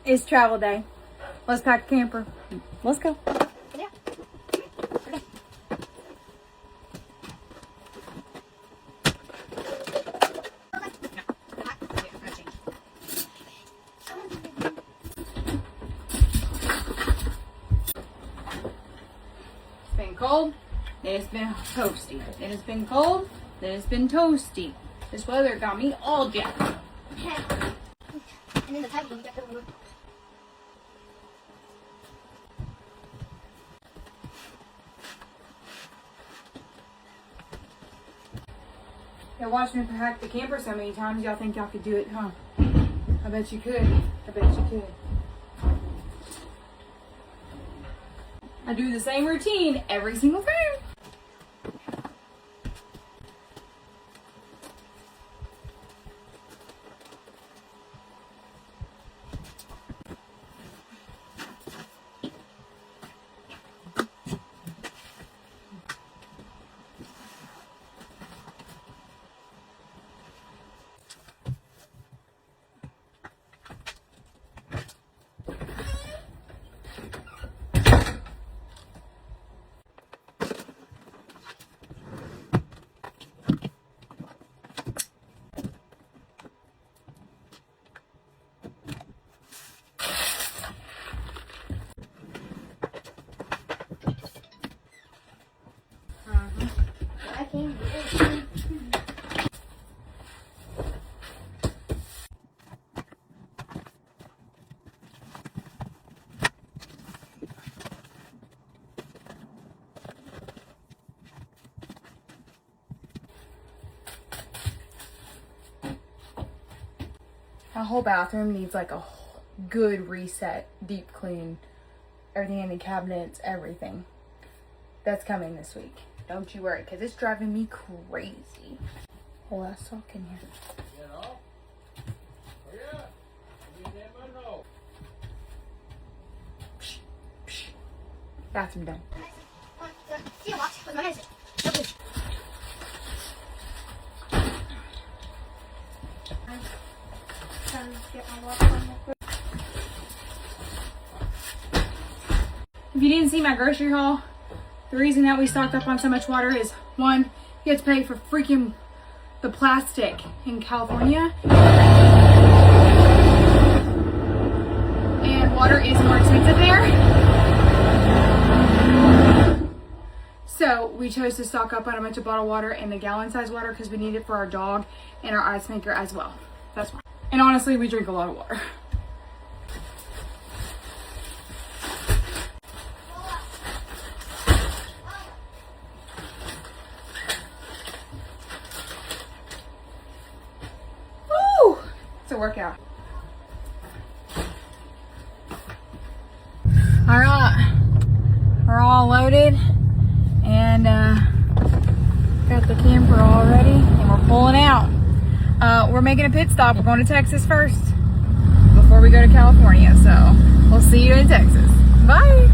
It's travel day. Let's pack a camper. Let's go. Yeah. It's been cold, then it's been toasty. Then it's been cold, then it's been toasty. This weather got me all jacked. And then the table, you got the wood. Y'all watched me pack the camper so many times, y'all think y'all could do it, huh? I bet you could. I bet you could. I do the same routine every single time. I can't do it. Our whole bathroom needs like a good reset, deep clean, everything in the cabinets, everything. That's coming this week. Don't you worry, because it's driving me crazy. Oh, that's sock in here. You know? Oh yeah. You never know. Bathroom done. See you watch with my hands. Okay. If you didn't see my grocery haul, the reason that we stocked up on so much water is, one, you have to pay for freaking the plastic in California. And water is more expensive there. So we chose to stock up on a bunch of bottled water and the gallon size water because we need it for our dog and our ice maker as well. That's why. And honestly, we drink a lot of water. Woo! It's a workout. All right, we're all loaded and got the camper all ready and we're pulling out. We're making a pit stop. We're going to Texas first before we go to California. So we'll see you in Texas. Bye.